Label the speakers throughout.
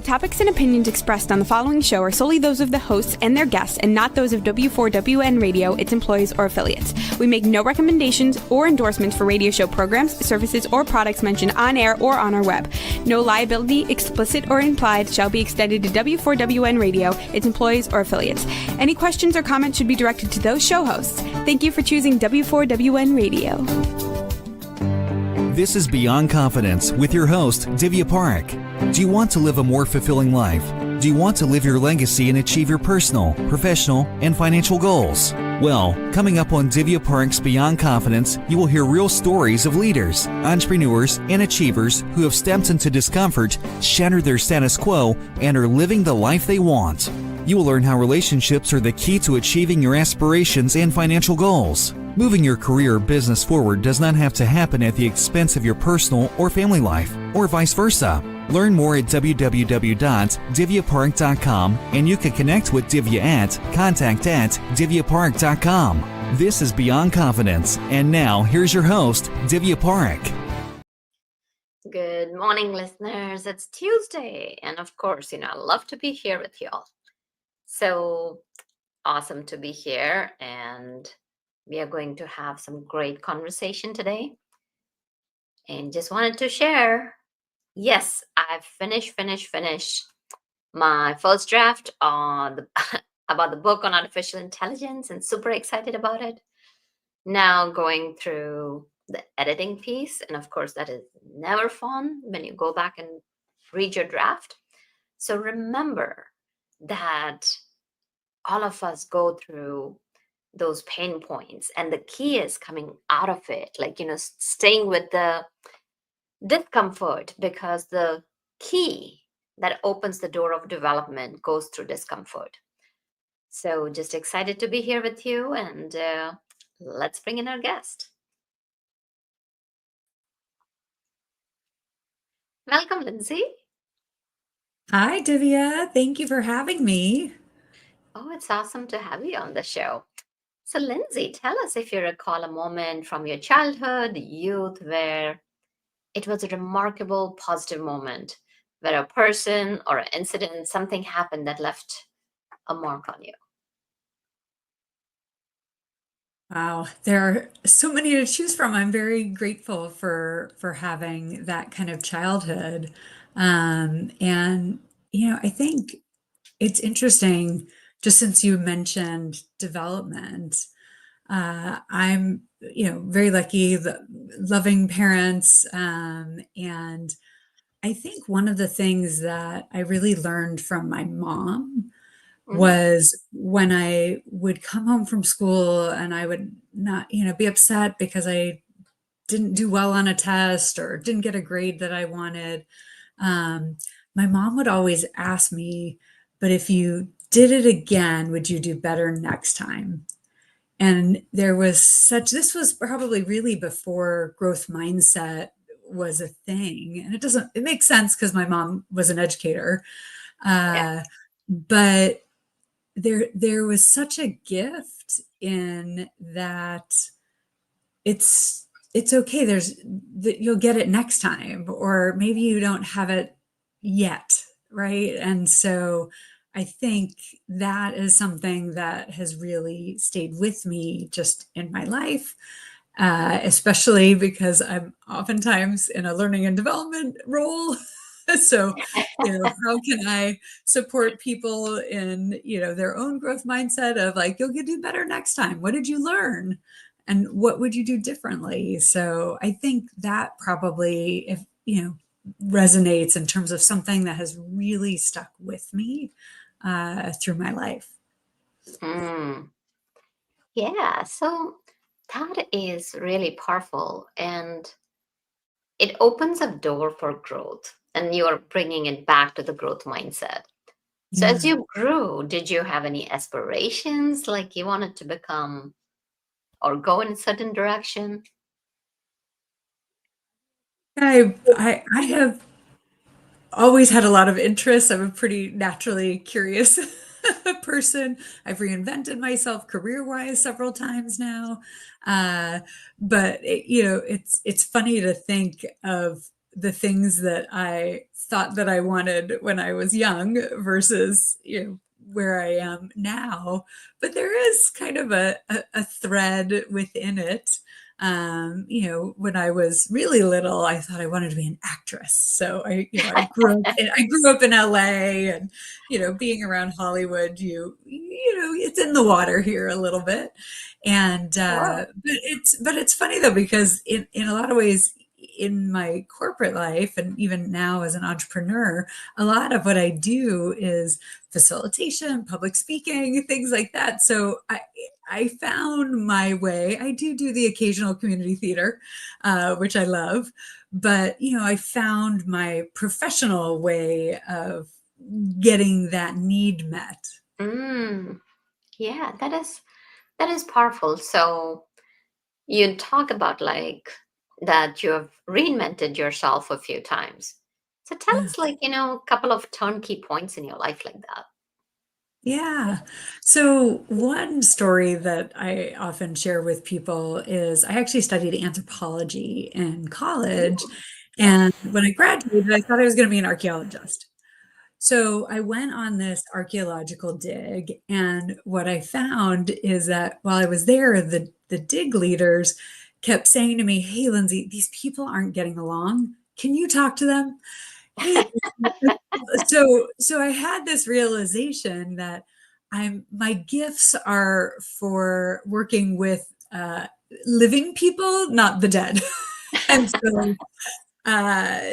Speaker 1: topics and opinions expressed on the following show are solely those of the hosts and their guests and not those of W4WN Radio, its employees, or affiliates. We make no recommendations or endorsements for radio show programs, services, or products mentioned on air or on our web. No liability, explicit or implied, shall be extended to W4WN Radio, its employees, or affiliates. Any questions or comments should be directed to those show hosts. Thank you for choosing W4WN Radio.
Speaker 2: This is Beyond Confidence with your host, Divya Parekh. Do you want to live a more fulfilling life? Do you want to live your legacy and achieve your personal, professional, and financial goals? Well, coming up on Divya Parekh's Beyond Confidence, you will hear real stories of leaders, entrepreneurs, and achievers who have stepped into discomfort, shattered their status quo, and are living the life they want. You will learn how relationships are the key to achieving your aspirations and financial goals. Moving your career or business forward does not have to happen at the expense of your personal or family life, or vice versa. Learn more at www.divyaparekh.com, and you can connect with Divya at contact@divyaparekh.com. This is Beyond Confidence, and now here's your host, Divya Parekh.
Speaker 3: Good morning, listeners. It's Tuesday, and of course, I love to be here with y'all. So awesome to be here, and we are going to have some great conversation today. And just wanted to share, yes, I've finished my first draft on about the book on artificial intelligence, and super excited about it. Now going through the editing piece, and of course that is never fun when you go back and read your draft. So remember that all of us go through those pain points, and the key is coming out of it, staying with the discomfort, because the key that opens the door of development goes through discomfort. So just excited to be here with you, and let's bring in our guest. Welcome, Lindsay.
Speaker 4: Hi, Divya. Thank you for having me.
Speaker 3: Oh, it's awesome to have you on the show. So, Lindsay, tell us if you recall a moment from your childhood, youth, where it was a remarkable, positive moment, where a person or an incident, something happened that left a mark on you.
Speaker 4: Wow, there are so many to choose from. I'm very grateful for having that kind of childhood. And I think it's interesting, just since you mentioned development. I'm, very lucky, loving parents. And I think one of the things that I really learned from my mom was when I would come home from school and I would not, be upset because I didn't do well on a test or didn't get a grade that I wanted. My mom would always ask me, but if you did it again, would you do better next time? And this was probably really before growth mindset was a thing. And it makes sense because my mom was an educator. But there was such a gift in that it's okay. You'll get it next time, or maybe you don't have it yet. Right. And so I think that is something that has really stayed with me just in my life, especially because I'm oftentimes in a learning and development role. So, how can I support people in, their own growth mindset of you'll do better next time. What did you learn? And what would you do differently? So I think that probably, resonates in terms of something that has really stuck with me through my life.
Speaker 3: Yeah, so that is really powerful, and it opens a door for growth, and you're bringing it back to the growth mindset. So as you grew, did you have any aspirations, like you wanted to become or go in a certain direction?
Speaker 4: I have always had a lot of interest. I'm a pretty naturally curious person. I've reinvented myself career-wise several times now. But it's funny to think of the things that I thought that I wanted when I was young versus, where I am now. But there is kind of a thread within it. When I was really little, I thought I wanted to be an actress. So I grew up in LA, and, being around Hollywood, it's in the water here a little bit. And,
Speaker 3: Sure.
Speaker 4: but it's funny though, because in a lot of ways, in my corporate life and even now as an entrepreneur, a lot of what I do is facilitation, public speaking, things like that. So I found my way. I do the occasional community theater, which I love, but I found my professional way of getting that need met.
Speaker 3: Mm, yeah, that is powerful. So you talk about like that you have reinvented yourself a few times. So tell
Speaker 4: Yeah.
Speaker 3: us like, a couple of turnkey points in your life like that.
Speaker 4: Yeah. So one story that I often share with people is I actually studied anthropology in college.
Speaker 3: Ooh.
Speaker 4: And when I graduated, I thought I was going to be an archaeologist. So I went on this archaeological dig. And what I found is that while I was there, the dig leaders kept saying to me, "Hey, Lindsay, these people aren't getting along. Can you talk to them?" Hey, so I had this realization that my gifts are for working with living people, not the dead. And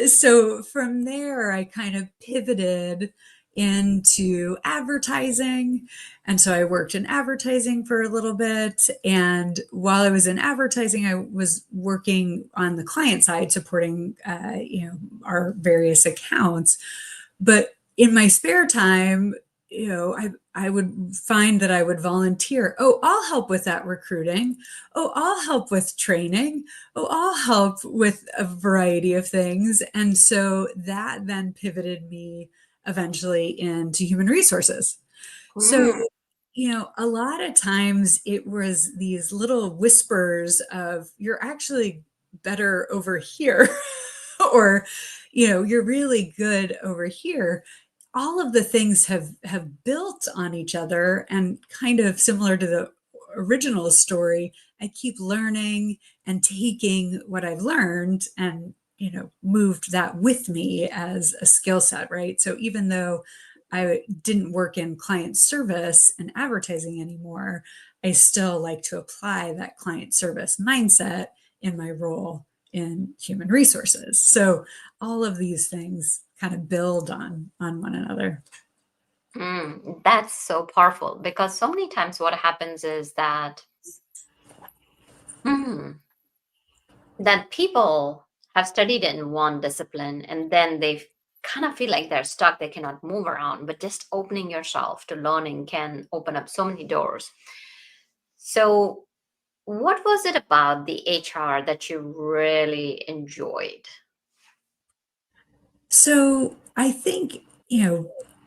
Speaker 4: so from there, I kind of pivoted into advertising. And so I worked in advertising for a little bit. And while I was in advertising, I was working on the client side, supporting, our various accounts. But in my spare time, I would find that I would volunteer. Oh, I'll help with that recruiting. Oh, I'll help with training. Oh, I'll help with a variety of things. And so that then pivoted me eventually into human resources. So,
Speaker 3: Mm,
Speaker 4: a lot of times it was these little whispers of, "You're actually better over here," or, "You're really good over here." All of the things have built on each other, and kind of similar to the original story, I keep learning and taking what I've learned and, moved that with me as a skill set, right? So even though I didn't work in client service and advertising anymore, I still like to apply that client service mindset in my role in human resources. So all of these things kind of build on one another.
Speaker 3: that's so powerful because so many times what happens is mm, that people have studied in one discipline and then they kind of feel like they're stuck, they cannot move around, but just opening yourself to learning can open up so many doors. So, what was it about the HR that you really enjoyed?
Speaker 4: So I think,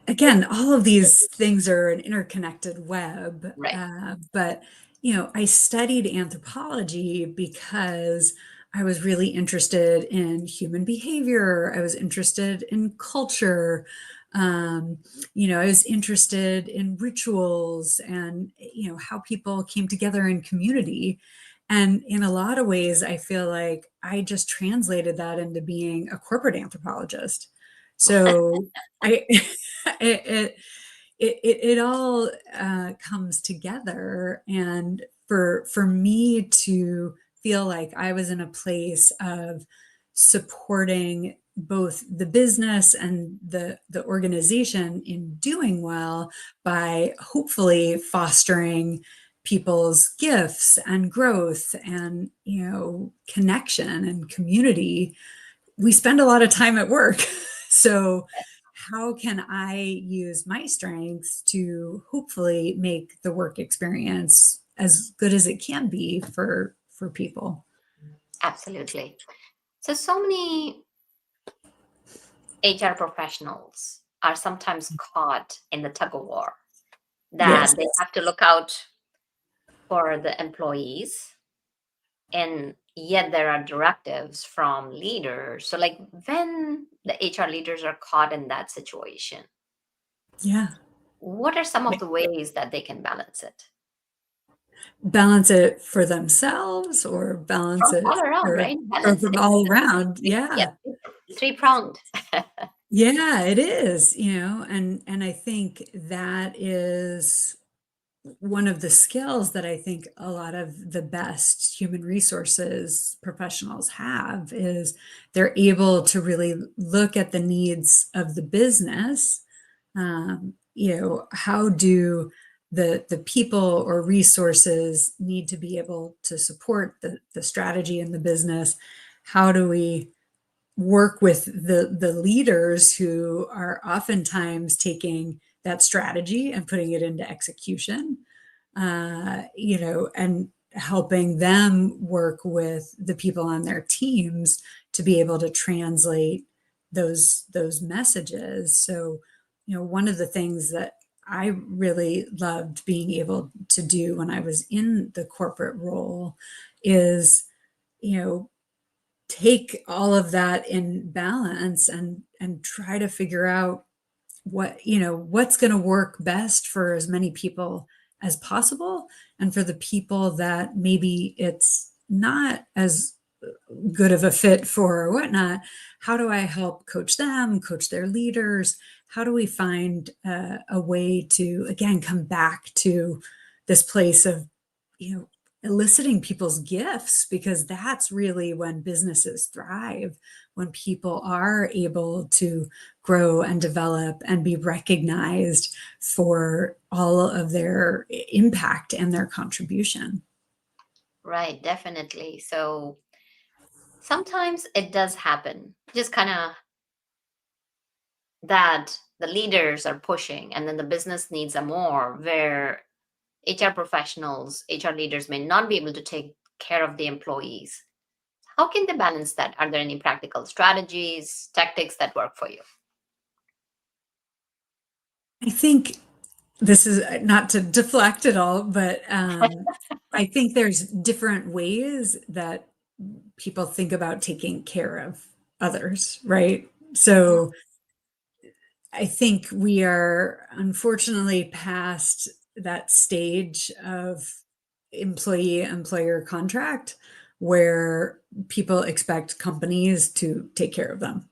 Speaker 4: again, all of these things are an interconnected web.
Speaker 3: Right.
Speaker 4: But, I studied anthropology because I was really interested in human behavior. I was interested in culture. I was interested in rituals and, how people came together in community. And in a lot of ways, I feel like I just translated that into being a corporate anthropologist. So I, it, it all comes together. And for me to feel like I was in a place of supporting both the business and the organization in doing well by hopefully fostering people's gifts and growth and connection and community. We spend a lot of time at work. So how can I use my strengths to hopefully make the work experience as good as it can be for people?
Speaker 3: Absolutely. So many HR professionals are sometimes caught in the tug of war that
Speaker 4: Yes.
Speaker 3: they have to look out for the employees and yet there are directives from leaders. So like when the HR leaders are caught in that situation,
Speaker 4: Yeah.
Speaker 3: what are some of the ways that they can balance it?
Speaker 4: Balance it for themselves or balance
Speaker 3: From
Speaker 4: it
Speaker 3: all around,
Speaker 4: for
Speaker 3: right?
Speaker 4: or
Speaker 3: Balance
Speaker 4: from
Speaker 3: it.
Speaker 4: all around.
Speaker 3: Yeah,
Speaker 4: Yeah.
Speaker 3: three-pronged.
Speaker 4: Yeah, it is, and I think that is one of the skills that I think a lot of the best human resources professionals have is they're able to really look at the needs of the business. How do the people or resources need to be able to support the strategy in the business? How do we work with the leaders who are oftentimes taking that strategy and putting it into execution, and helping them work with the people on their teams to be able to translate those messages. So, one of the things that I really loved being able to do when I was in the corporate role is, you know, take all of that in balance and try to figure out what's going to work best for as many people as possible, and for the people that maybe it's not as good of a fit for or whatnot, how do I help coach them, coach their leaders? How do we find a way to again come back to this place of eliciting people's gifts, because that's really when businesses thrive, when people are able to grow and develop and be recognized for all of their impact and their contribution.
Speaker 3: Right, definitely. So sometimes it does happen, just kind of that the leaders are pushing and then the business needs a more where HR professionals, HR leaders may not be able to take care of the employees. How can they balance that? Are there any practical strategies, tactics that work for you?
Speaker 4: I think this is not to deflect at all, but I think there's different ways that people think about taking care of others, right?
Speaker 3: Mhm.
Speaker 4: So I think we are unfortunately past that stage of employee employer contract where people expect companies to take care of them.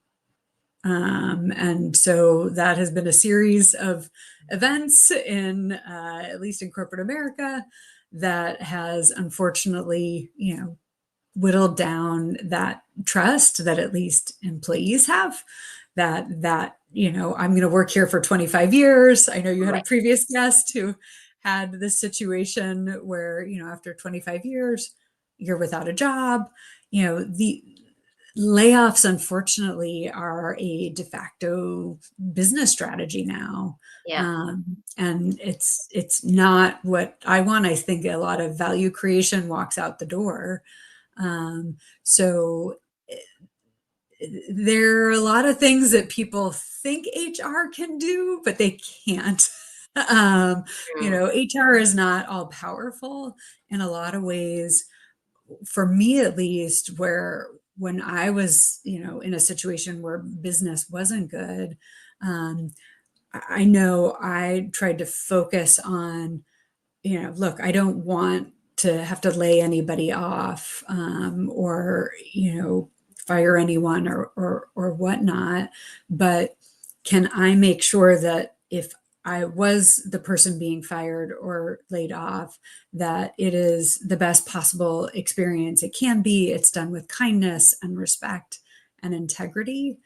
Speaker 4: And so that has been a series of events at least in corporate America, that has unfortunately, whittled down that trust that at least employees have, that I'm going to work here for 25 years. I know you had a
Speaker 3: Right.
Speaker 4: previous guest who had this situation where, after 25 years, you're without a job. The layoffs, unfortunately, are a de facto business strategy now.
Speaker 3: Yeah.
Speaker 4: And it's not what I want. I think a lot of value creation walks out the door. So there are a lot of things that people think HR can do, but they can't.
Speaker 3: Mm.
Speaker 4: HR is not all powerful in a lot of ways. For me, at least, where when I was, in a situation where business wasn't good, I know I tried to focus on, look, I don't want to have to lay anybody off, or fire anyone or whatnot, but can I make sure that if I was the person being fired or laid off, that it is the best possible experience it can be. It's done with kindness and respect and integrity.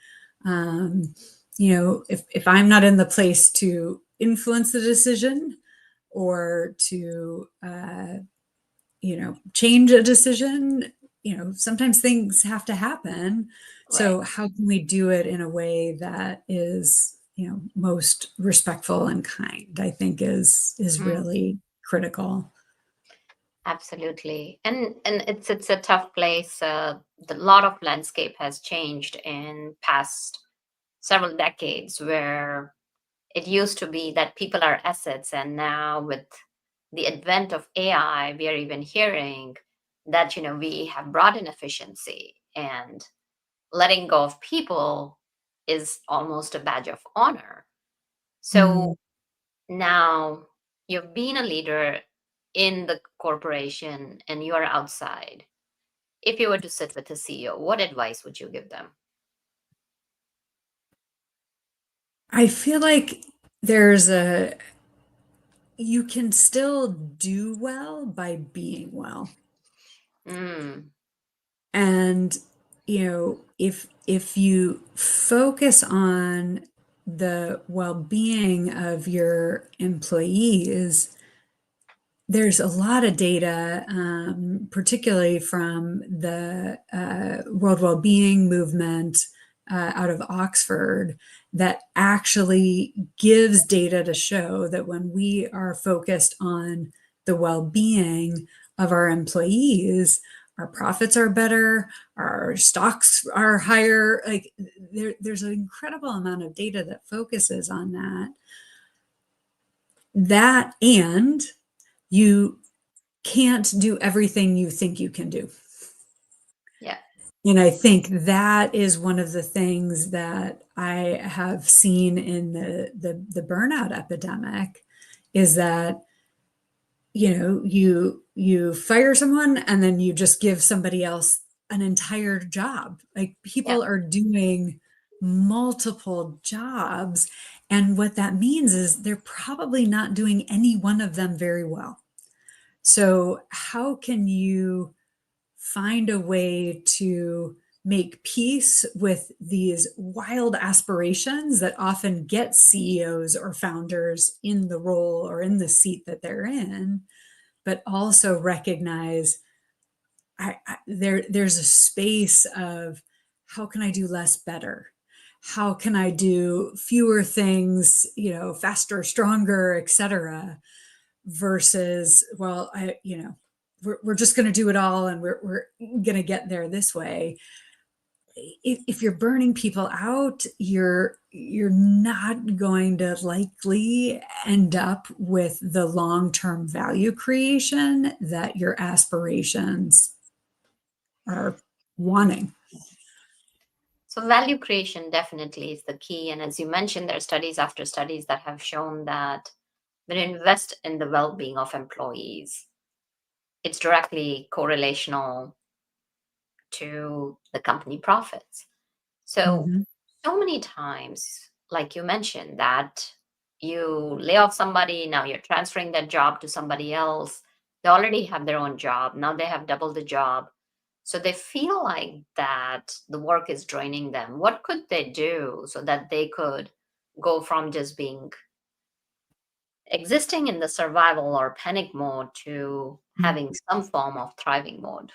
Speaker 4: If I'm not in the place to influence the decision or to change a decision, sometimes things have to happen.
Speaker 3: Right.
Speaker 4: So how can we do it in a way that is most respectful and kind, I think is
Speaker 3: Mm.
Speaker 4: really critical.
Speaker 3: Absolutely. And it's a tough place. The lot of landscape has changed in past several decades where it used to be that people are assets, and now with the advent of AI, we are even hearing that, we have brought in efficiency, and letting go of people is almost a badge of honor. So
Speaker 4: Mm.
Speaker 3: now you've been a leader in the corporation and you are outside. If you were to sit with a CEO, what advice would you give them?
Speaker 4: I feel like you can still do well by being well.
Speaker 3: Mm,
Speaker 4: And, if you focus on the well-being of your employees, there's a lot of data, particularly from the World Wellbeing Movement out of Oxford, that actually gives data to show that when we are focused on the well-being of our employees, our profits are better, our stocks are higher. Like there's an incredible amount of data that focuses on that. And you can't do everything you think you can do.
Speaker 3: yeah.
Speaker 4: And I think that is one of the things that I have seen in the burnout epidemic, is that, you fire someone and then you just give somebody else an entire job. Like
Speaker 3: Yeah.
Speaker 4: people are doing multiple jobs. And what that means is they're probably not doing any one of them very well. So how can you find a way to make peace with these wild aspirations that often get CEOs or founders in the role or in the seat that they're in, but also recognize there's a space of, how can I do less better? How can I do fewer things, faster, stronger, et cetera, versus, well, we're just going to do it all and we're going to get there this way. If you're burning people out, you're not going to likely end up with the long-term value creation that your aspirations are wanting.
Speaker 3: So value creation definitely is the key. And as you mentioned, there are studies after studies that have shown that when you invest in the well-being of employees, it's directly correlational to the company profits. So,
Speaker 4: Mhm.
Speaker 3: so many times, like you mentioned, that you lay off somebody, now you're transferring that job to somebody else. They already have their own job. Now they have double the job. So they feel like that the work is draining them. What could they do so that they could go from just being existing in the survival or panic mode to having some form of thriving mode?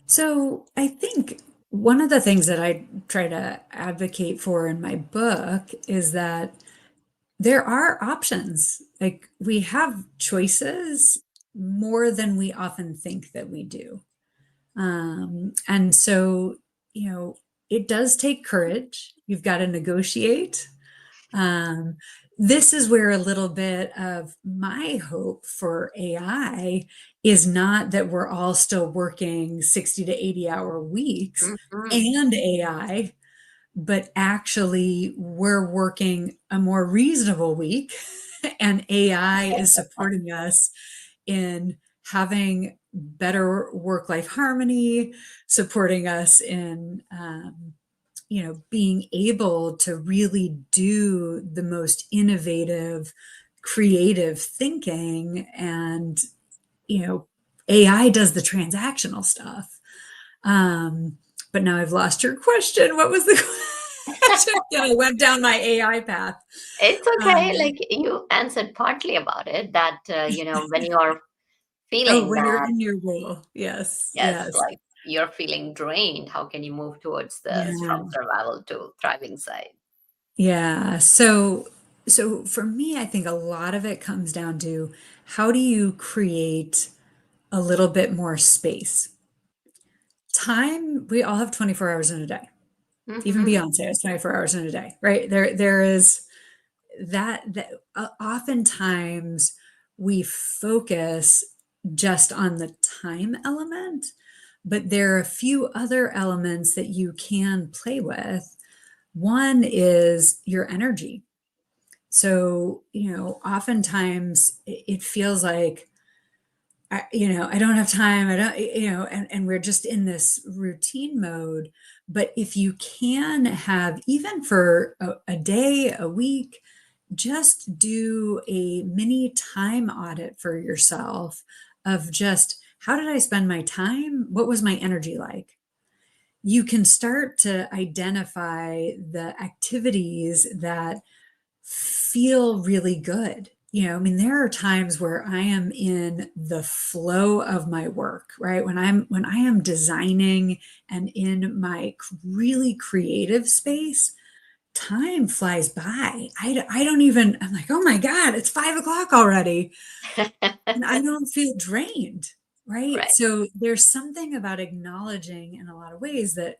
Speaker 4: So I think one of the things that I try to advocate for in my book is that there are options. Like we have choices more than we often think that we do. And so, it does take courage. You've got to negotiate. Um, this is where a little bit of my hope for AI is not that we're all still working 60 to 80-hour weeks
Speaker 3: Mhm.
Speaker 4: and AI, but actually we're working a more reasonable week and AI is supporting us in having better work-life harmony, supporting us in being able to really do the most innovative, creative thinking. And, AI does the transactional stuff. But now I've lost your question. What was the question? I went down my AI path.
Speaker 3: It's okay.
Speaker 4: Um,
Speaker 3: Like you answered partly about it, that, when you're
Speaker 4: oh,
Speaker 3: feeling
Speaker 4: when you're
Speaker 3: that,
Speaker 4: in your role. Yes,
Speaker 3: yes,
Speaker 4: yes.
Speaker 3: like you're feeling drained, how can you move towards the
Speaker 4: Yeah.
Speaker 3: from survival to thriving side?
Speaker 4: Yeah. So for me, I think a lot of it comes down to, how do you create a little bit more space? Time, we all have 24 hours in a day. Even
Speaker 3: Hmm.
Speaker 4: Beyonce has 24 hours in a day, right? There is that oftentimes we focus just on the time element, but there are a few other elements that you can play with. One is your energy. So, oftentimes it feels like, I don't have time. I don't, and we're just in this routine mode. But if you can have, even for a day, a week, just do a mini time audit for yourself of just, how did I spend my time? What was my energy like? You can start to identify the activities that feel really good. I mean, there are times where I am in the flow of my work, right? When I am designing and in my really creative space, time flies by. I don't even, I'm like, oh my God, it's 5 o'clock already. And I don't feel drained, right?
Speaker 3: Right.
Speaker 4: So there's something about acknowledging in a lot of ways that,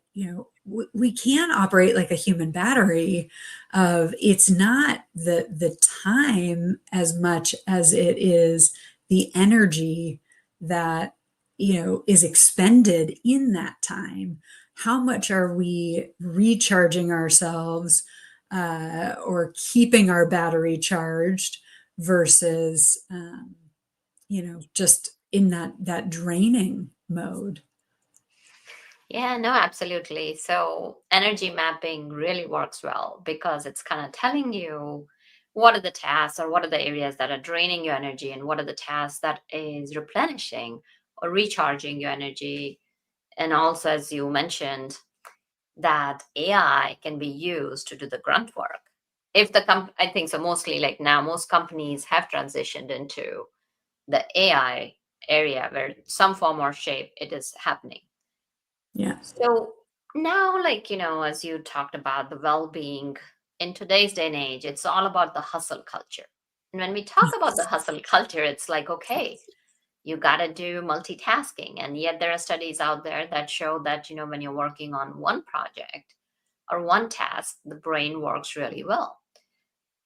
Speaker 4: we can operate like a human battery of, it's not the time as much as it is the energy that, is expended in that time. How much are we recharging ourselves, or keeping our battery charged versus, just in that draining mode.
Speaker 3: Yeah, no, absolutely. So energy mapping really works well because it's kind of telling you what are the tasks or what are the areas that are draining your energy and what are the tasks that is replenishing or recharging your energy. And also, as you mentioned, that AI can be used to do the grunt work. If I think so, mostly like now, most companies have transitioned into the AI area where some form or shape it is happening.
Speaker 4: Yeah.
Speaker 3: So now, like, as you talked about the well being in today's day and age, it's all about the hustle culture. And when we talk about the hustle culture, it's like, okay, you got to do multitasking. And yet there are studies out there that show that, when you're working on one project or one task, the brain works really well.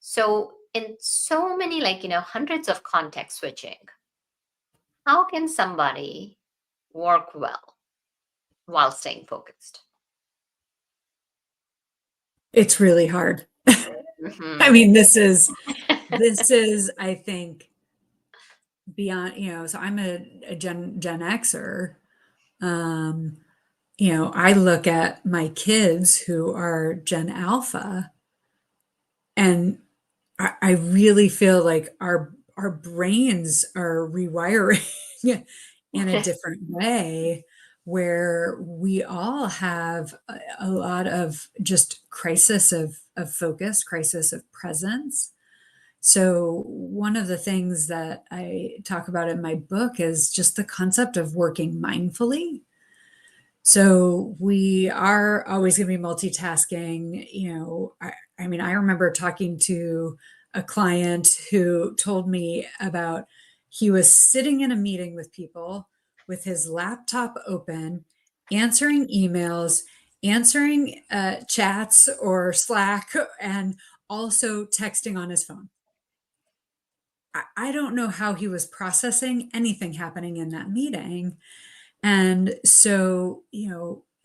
Speaker 3: So, in so many, like, hundreds of context switching, how can somebody work well while staying focused?
Speaker 4: It's really hard. I
Speaker 3: Hmm.
Speaker 4: mean, this is, I think, beyond, so I'm a Gen Xer. Um, I look at my kids who are Gen Alpha, and I really feel like our brains are rewiring in a different way, where we all have a lot of just crisis of focus, crisis of presence. So one of the things that I talk about in my book is just the concept of working mindfully. So we are always going to be multitasking. I mean, I remember talking to a client who told me about, he was sitting in a meeting with people with his laptop open, answering emails, answering chats or Slack, and also texting on his phone. I don't know how he was processing anything happening in that meeting. And so,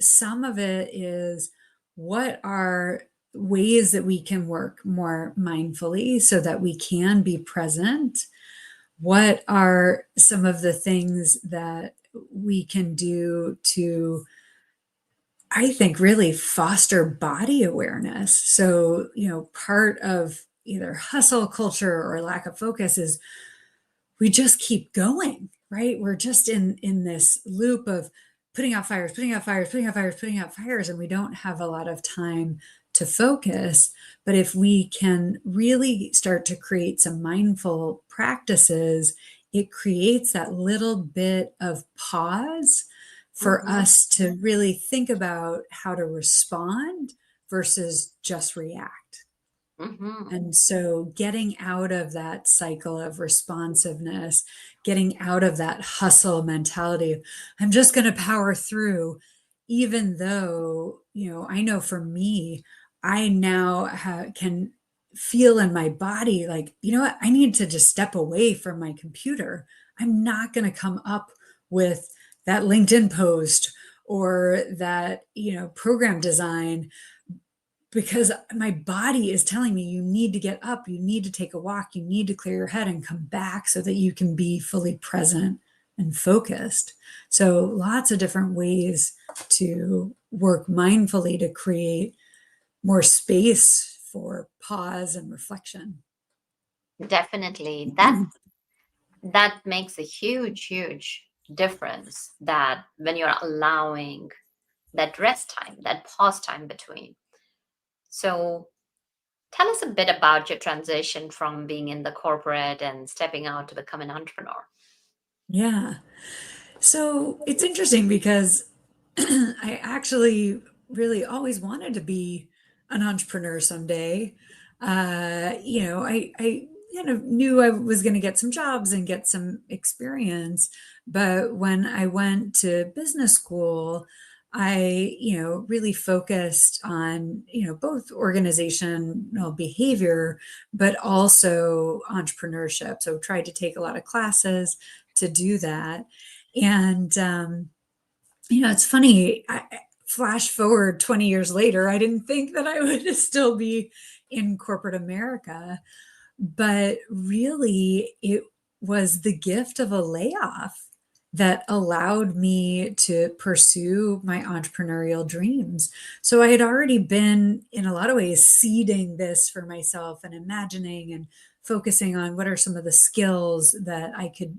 Speaker 4: some of it is, what are ways that we can work more mindfully so that we can be present? What are some of the things that we can do to, I think, really foster body awareness? So, part of either hustle culture or lack of focus is, we just keep going, right? We're just in this loop of putting out fires, putting out fires, putting out fires, putting out fires, and we don't have a lot of time to focus. But if we can really start to create some mindful practices, it creates that little bit of pause for
Speaker 3: Hmm.
Speaker 4: us to really think about how to respond versus just react.
Speaker 3: Hmm.
Speaker 4: And so getting out of that cycle of responsiveness, getting out of that hustle mentality, of, I'm just going to power through, even though, I know for me, I now can feel in my body like, you know what, I need to just step away from my computer. I'm not going to come up with that LinkedIn post or that, program design, because my body is telling me you need to get up, you need to take a walk, you need to clear your head and come back so that you can be fully present and focused. So lots of different ways to work mindfully to create more space for pause and reflection.
Speaker 3: Definitely. That makes a huge difference, that when you're allowing that rest time, that pause time between. So tell us a bit about your transition from being in the corporate and stepping out to become an entrepreneur.
Speaker 4: Yeah. So it's interesting because I actually really always wanted to be an entrepreneur someday. I kind of knew I was going to get some jobs and get some experience. But when I went to business school, I, really focused on, both organizational behavior, but also entrepreneurship. So tried to take a lot of classes to do that. And, it's funny, flash forward 20 years later, I didn't think that I would still be in corporate America, but really it was the gift of a layoff that allowed me to pursue my entrepreneurial dreams. So I had already been, in a lot of ways, seeding this for myself and imagining and focusing on what are some of the skills that I could,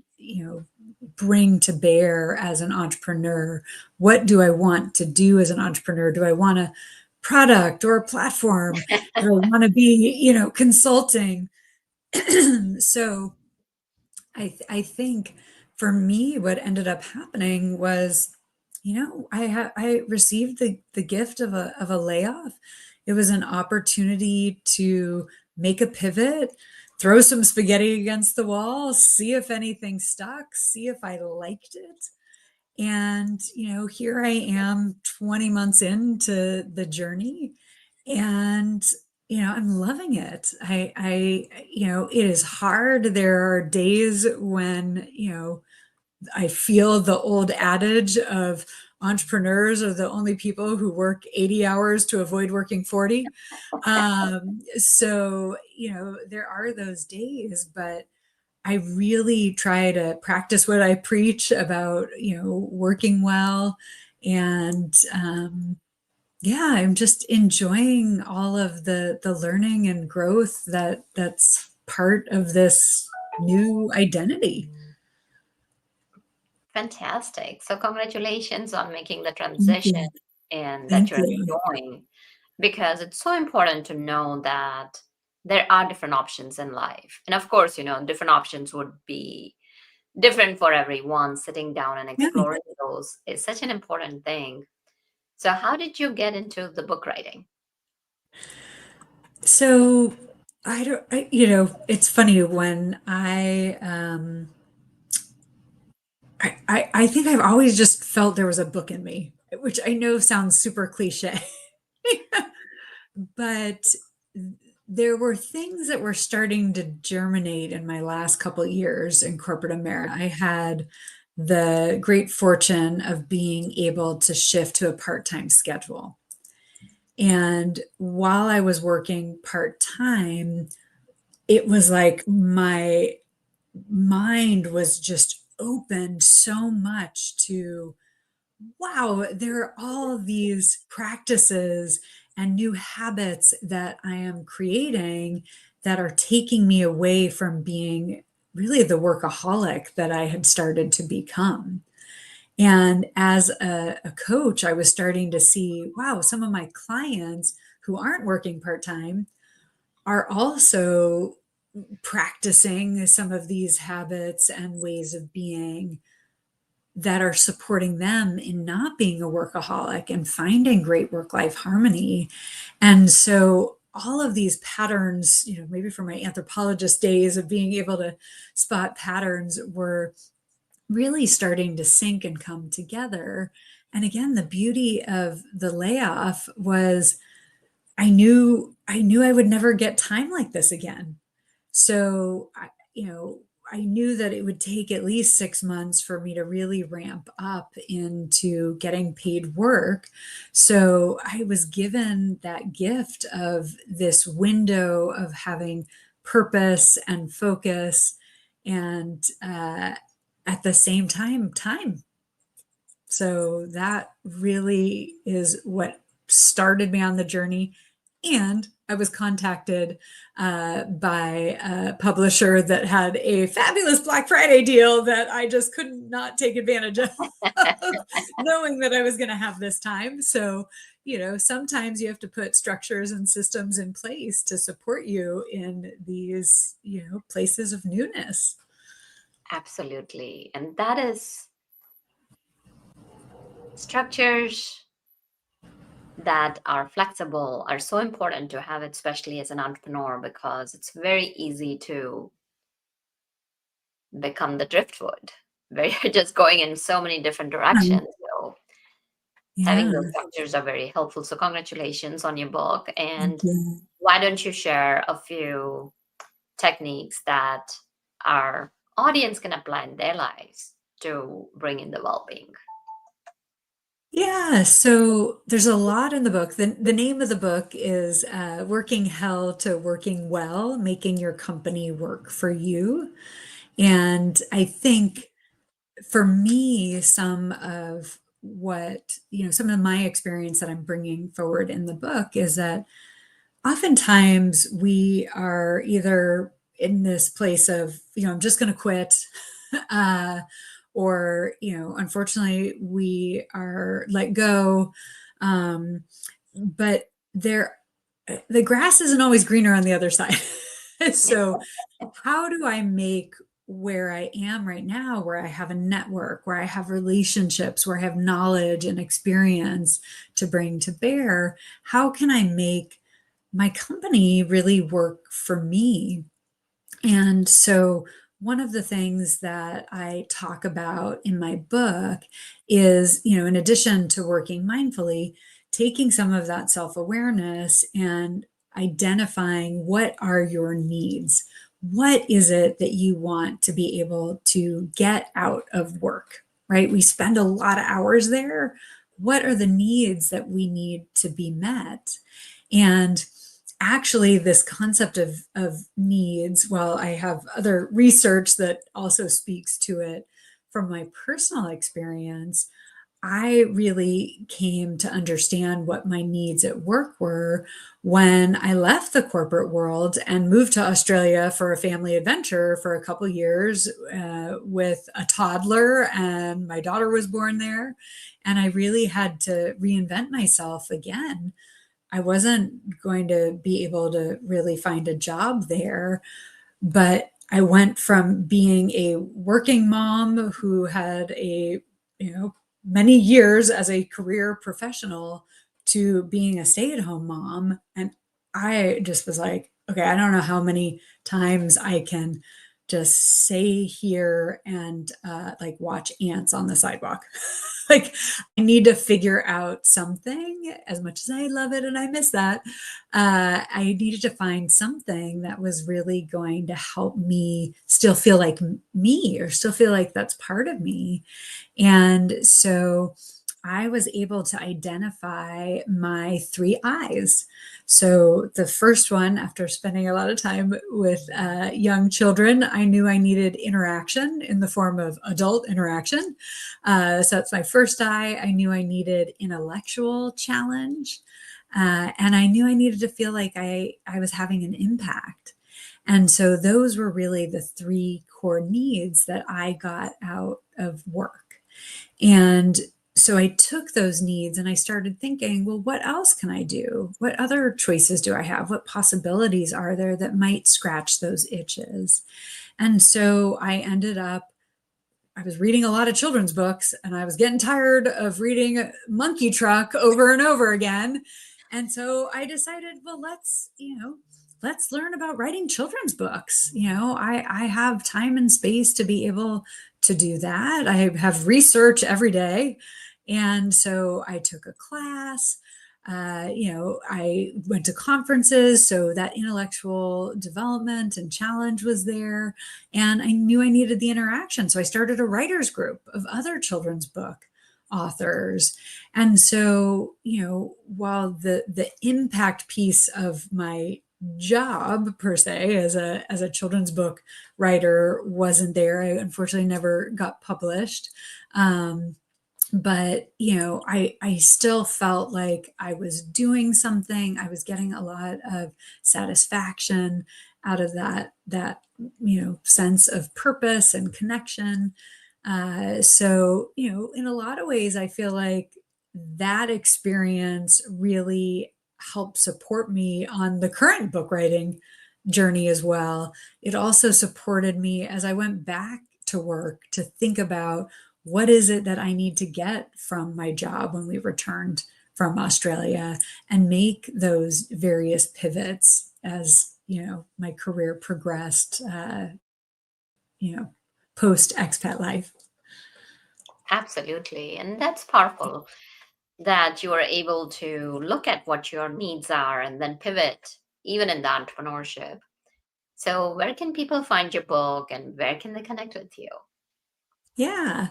Speaker 4: bring to bear as an entrepreneur. What do I want to do as an entrepreneur? Do I want a product or a platform? Do I want to be, consulting? So I think for me, what ended up happening was, I received the gift of a layoff. It was an opportunity to make a pivot, throw some spaghetti against the wall, see if anything stuck, see if I liked it. And, here I am 20 months into the journey, and, I'm loving it. It is hard. There are days when, I feel the old adage of entrepreneurs are the only people who work 80 hours to avoid working 40. So, there are those days, but I really try to practice what I preach about, working well. And yeah, I'm just enjoying all of the learning and growth that's part of this new identity.
Speaker 3: Fantastic. So congratulations on making the
Speaker 4: Thank
Speaker 3: transition
Speaker 4: you.
Speaker 3: and that
Speaker 4: Thank
Speaker 3: you're
Speaker 4: you.
Speaker 3: enjoying, because it's so important to know that there are different options in life. And of course, different options would be different for everyone. Sitting down and
Speaker 4: Yeah.
Speaker 3: exploring those is such an important thing. So how did you get into the book writing?
Speaker 4: So it's funny when I think I've always just felt there was a book in me, which I know sounds super cliche, but there were things that were starting to germinate in my last couple of years in corporate America. I had the great fortune of being able to shift to a part-time schedule. And while I was working part-time, it was like my mind was just opened so much to, wow, there are all these practices and new habits that I am creating that are taking me away from being really the workaholic that I had started to become. And as a coach, I was starting to see, wow, some of my clients who aren't working part time are also practicing some of these habits and ways of being that are supporting them in not being a workaholic and finding great work life harmony. And so all of these patterns, maybe from my anthropologist days of being able to spot patterns, were really starting to sync and come together. And again, the beauty of the layoff was I knew I would never get time like this again. So, I knew that it would take at least 6 months for me to really ramp up into getting paid work. So I was given that gift of this window of having purpose and focus, and at the same time. So that really is what started me on the journey. And I was contacted by a publisher that had a fabulous Black Friday deal that I just couldn't not take advantage of, knowing that I was going to have this time. So, sometimes you have to put structures and systems in place to support you in these, places of newness.
Speaker 3: Absolutely. And that is structures that are flexible are so important to have, especially as an entrepreneur, because it's very easy to become the driftwood where you're just going in so many different directions. So having those structures are very helpful. So congratulations on your book. And why don't you share a few techniques that our audience can apply in their lives to bring in the well-being?
Speaker 4: Yeah, so there's a lot in the book. The name of the book is Working Hell to Working Well, Making Your Company Work for You. And I think for me, some of my experience that I'm bringing forward in the book is that oftentimes we are either in this place of, I'm just going to quit, or, unfortunately we are let go. But the grass isn't always greener on the other side. So how do I make where I am right now, where I have a network, where I have relationships, where I have knowledge and experience to bring to bear, how can I make my company really work for me? And so one of the things that I talk about in my book is, in addition to working mindfully, taking some of that self-awareness and identifying what are your needs. What is it that you want to be able to get out of work, right? We spend a lot of hours there. What are the needs that we need to be met? And actually, this concept of needs, while I have other research that also speaks to it from my personal experience, I really came to understand what my needs at work were when I left the corporate world and moved to Australia for a family adventure for a couple years with a toddler, and my daughter was born there. And I really had to reinvent myself again. I wasn't going to be able to really find a job there, but I went from being a working mom who had many years as a career professional to being a stay-at-home mom. And I just was like, okay, I don't know how many times I can just stay here and watch ants on the sidewalk. Like, I need to figure out something. As much as I love it and I miss that, I needed to find something that was really going to help me still feel like me, or still feel like that's part of me. And so I was able to identify my 3 I's. So the first one, after spending a lot of time with young children, I knew I needed interaction in the form of adult interaction. So that's my first I. I knew I needed intellectual challenge. And I knew I needed to feel like I was having an impact. And so those were really the 3 core needs that I got out of work. And so I took those needs and I started thinking, well, what else can I do? What other choices do I have? What possibilities are there that might scratch those itches? And so I was reading a lot of children's books, and I was getting tired of reading Monkey Truck over and over again. And so I decided, well, let's learn about writing children's books. I have time and space to be able to do that. I have research every day. And so I took a class. I went to conferences, so that intellectual development and challenge was there. And I knew I needed the interaction. So I started a writers group of other children's book authors. And so, while the impact piece of my job per se as a children's book writer wasn't there, I unfortunately never got published. But I still felt like I was doing something. I was getting a lot of satisfaction out of that sense of purpose and connection. So in a lot of ways, I feel like that experience really helped support me on the current book writing journey as well. It also supported me as I went back to work to think about, what is it that I need to get from my job when we returned from Australia, and make those various pivots as, my career progressed, post expat life.
Speaker 3: Absolutely. And that's powerful that you are able to look at what your needs are and then pivot, even in the entrepreneurship. So where can people find your book, and where can they connect with you?
Speaker 4: Yeah.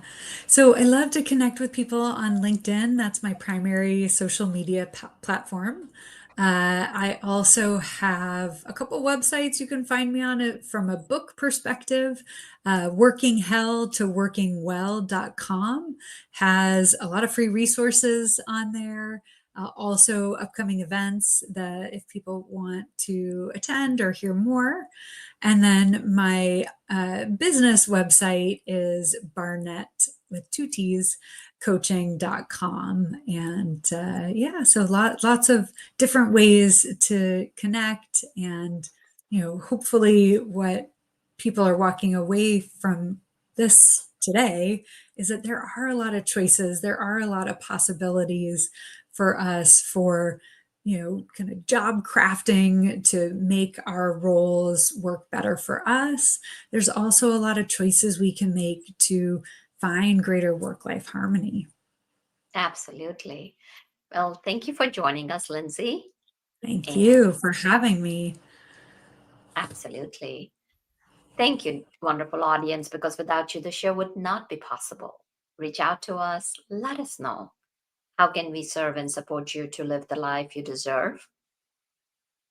Speaker 4: So I love to connect with people on LinkedIn. That's my primary social media platform. I also have a couple websites you can find me on it from a book perspective. Working Hell to workingwell.com has a lot of free resources on there. Also upcoming events that if people want to attend or hear more. And then my business website is Barnett with 2 T's coaching.com. And so lots of different ways to connect. And, hopefully what people are walking away from this today is that there are a lot of choices. There are a lot of possibilities for us for, kind of job crafting to make our roles work better for us. There's also a lot of choices we can make to find greater work-life harmony.
Speaker 3: Absolutely. Well, thank you for joining us, Lindsay.
Speaker 4: Thank you for having me.
Speaker 3: Absolutely. Thank you, wonderful audience, because without you, the show would not be possible. Reach out to us. Let us know. How can we serve and support you to live the life you deserve?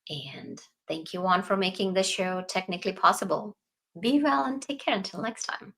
Speaker 3: And thank you, Juan, for making this show technically possible. Be well and take care until next time.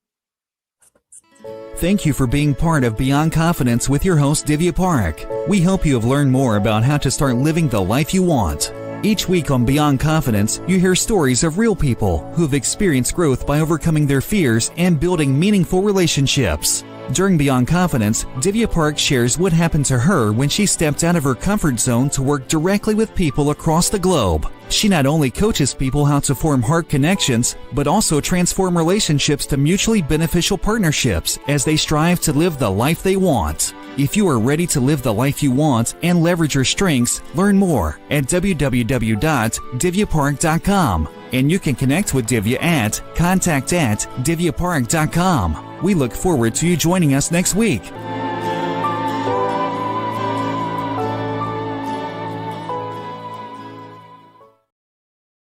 Speaker 2: Thank you for being part of Beyond Confidence with your host, Divya Parekh. We hope you have learned more about how to start living the life you want. Each week on Beyond Confidence, you hear stories of real people who have experienced growth by overcoming their fears and building meaningful relationships. During Beyond Confidence, Divya Parekh shares what happened to her when she stepped out of her comfort zone to work directly with people across the globe. She not only coaches people how to form heart connections, but also transform relationships to mutually beneficial partnerships as they strive to live the life they want. If you are ready to live the life you want and leverage your strengths, learn more at www.divyaparekh.com. And you can connect with Divya at contact@divyaparekh.com. We look forward to you joining us next week.